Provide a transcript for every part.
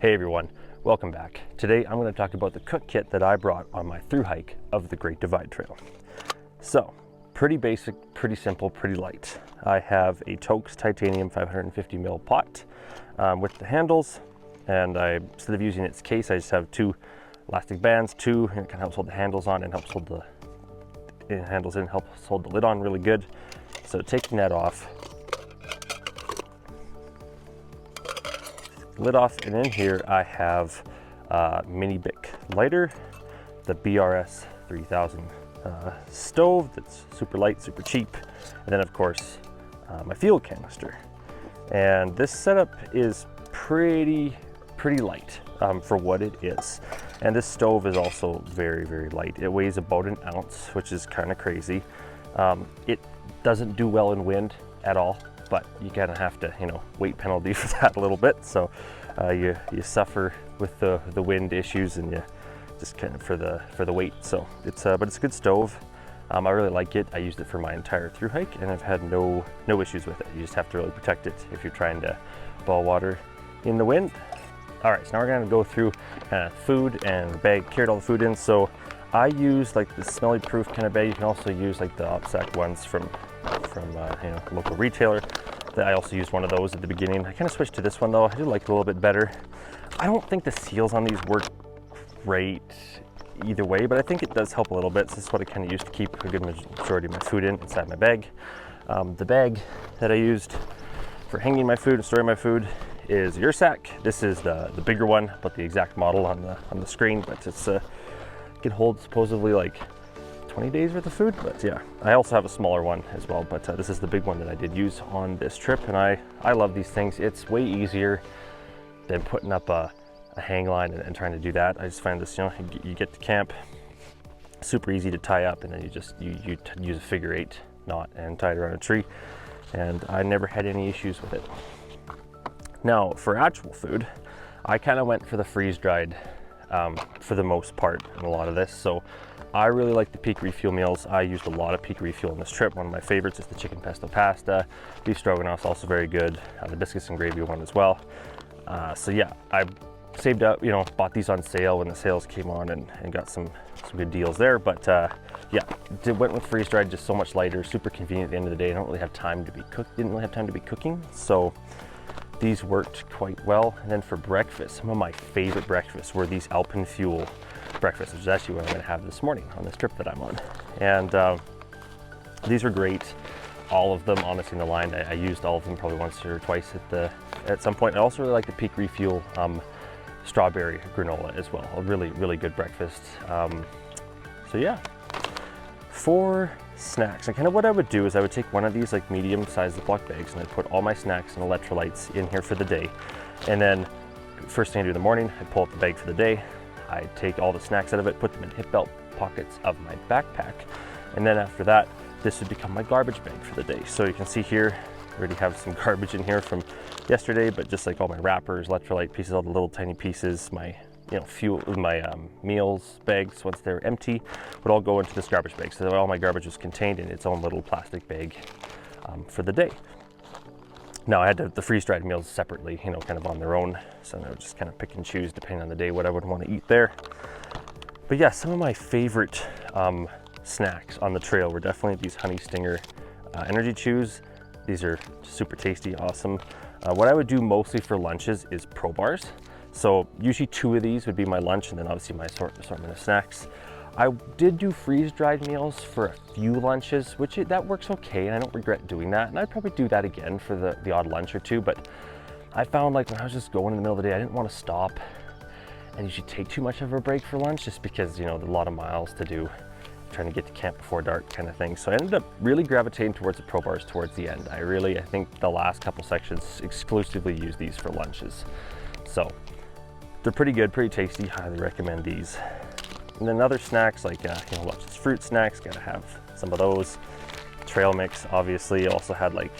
Hey everyone, welcome back. Today I'm going to talk about the cook kit that I brought on my thru hike of the Great Divide Trail. So, pretty basic, pretty simple, pretty light. I have a Toaks titanium 550 ml pot with the handles, and instead of using its case, I just have two elastic bands, and it kind of helps hold the handles on and helps hold the helps hold the lid on really good. So taking that off, lid off, and in here I have mini Bic lighter, the BRS 3000 stove that's super light, super cheap, and then of course my fuel canister. And this setup is pretty light for what it is. And this stove is also very light. It weighs about an ounce, which is kind of crazy. It doesn't do well in wind at all, but you kind of have to, weight penalty for that a little bit. So you suffer with the wind issues, and you just kind of for the weight. So but it's a good stove. I really like it. I used it for my entire thru hike, and I've had no issues with it. You just have to really protect it if you're trying to boil water in the wind. All right, so now we're gonna go through food and bag, carried all the food in. So I use like the smelly proof kind of bag. You can also use like the OPSAC ones from a local retailer. I also used one of those at the beginning. I kind of switched to this one though. I do like it a little bit better. I don't think the seals on these work great either way, but I think it does help a little bit. So this is what I kind of used to keep a good majority of my food inside my bag. The bag that I used for hanging my food and storing my food is your sack. This is the bigger one, but the exact model on the screen, but it's it can hold supposedly like 20 days worth of food. But yeah, I also have a smaller one as well, but this is the big one that I did use on this trip, and I love these things. It's way easier than putting up a hang line and trying to do that. I just find this, you get to camp, super easy to tie up, and then you use a figure 8 knot and tie it around a tree, and I never had any issues with it. Now for actual food, I kind of went for the freeze-dried for the most part in a lot of this. So I really like the Peak Refuel meals. I used a lot of Peak Refuel on this trip. One of my favorites is the chicken pesto pasta. Beef stroganoff is also very good. The biscuits and gravy one as well. So yeah, I saved up, bought these on sale when the sales came on, and got some good deals there. But yeah, went with freeze-dried, just so much lighter, super convenient at the end of the day. I don't really have time to be didn't really have time to be cooking, so these worked quite well. And then for breakfast, some of my favorite breakfasts were these Alpenfuel breakfasts, which is actually what I'm going to have this morning on this trip that I'm on. And these were great. All of them, honestly, in the line, I used all of them probably once or twice at some point. I also really like the Peak Refuel strawberry granola as well. A really good breakfast. So yeah, for snacks, and kind of what I would do is I would take one of these like medium-sized Ziploc bags, and I'd put all my snacks and electrolytes in here for the day. And then first thing I do in the morning, I pull up the bag for the day. I take all the snacks out of it, put them in hip belt pockets of my backpack, and then after that, this would become my garbage bag for the day. So you can see here, I already have some garbage in here from yesterday, but just like all my wrappers, electrolyte pieces, all the little tiny pieces, my fuel, my meals bags, once they're empty, would all go into this garbage bag. So all my garbage was contained in its own little plastic bag for the day. Now I had the freeze-dried meals separately, kind of on their own. So I would just kind of pick and choose depending on the day what I would want to eat there. But yeah, some of my favorite snacks on the trail were definitely these Honey Stinger energy chews. These are super tasty, awesome. What I would do mostly for lunches is Pro Bars. So usually 2 of these would be my lunch, and then obviously my assortment of snacks. I did do freeze-dried meals for a few lunches, which that works okay, and I don't regret doing that. And I'd probably do that again for the odd lunch or two. But I found like when I was just going in the middle of the day, I didn't want to stop and usually take too much of a break for lunch, just because there's a lot of miles to do, trying to get to camp before dark kind of thing. So I ended up really gravitating towards the Pro Bars towards the end. I think the last couple sections exclusively use these for lunches. So they're pretty good, pretty tasty. Highly recommend these. And then other snacks like Lux's fruit snacks, gotta have some of those. Trail mix, obviously. Also had like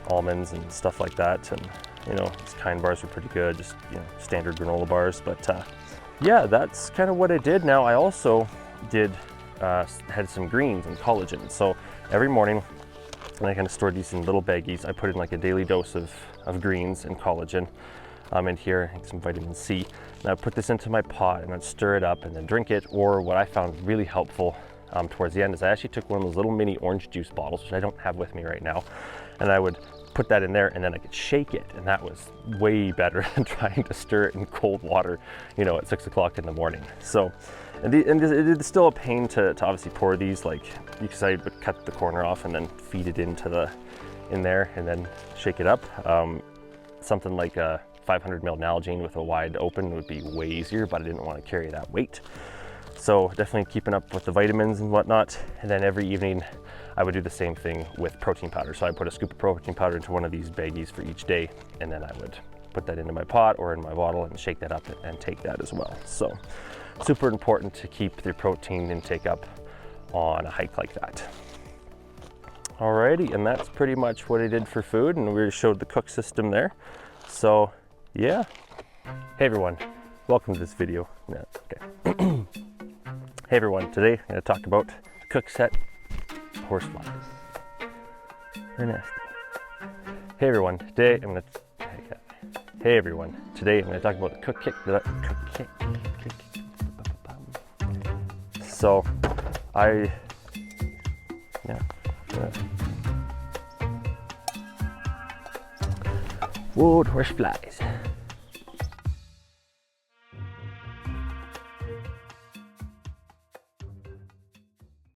almonds and stuff like that, and these Kind bars were pretty good, just standard granola bars. But yeah, that's kind of what I did. Now I also had some greens and collagen. So every morning, and I kind of stored these in little baggies, I put in like a daily dose of greens and collagen. in here, and some vitamin C. And I would put this into my pot and I'd stir it up and then drink it. Or what I found really helpful towards the end is I actually took one of those little mini orange juice bottles, which I don't have with me right now, and I would put that in there and then I could shake it, and that was way better than trying to stir it in cold water, you know, at 6 o'clock in the morning. So, and it's still a pain to obviously pour these, like, because I would cut the corner off and then feed it into in there and then shake it up. Something like a 500 ml Nalgene with a wide open would be way easier, but I didn't want to carry that weight. So definitely keeping up with the vitamins and whatnot. And then every evening I would do the same thing with protein powder. So I put a scoop of protein powder into one of these baggies for each day, and then I would put that into my pot or in my bottle and shake that up and take that as well. So super important to keep your protein intake up on a hike like that. Alrighty, and that's pretty much what I did for food, and we showed the cook system there. So yeah. Hey everyone, welcome to this video. Yeah, okay. Hey everyone, today I'm going to talk about the cook set horseflies. They're nasty. Hey everyone, today I'm going to talk about the cook kit. So wood horseflies.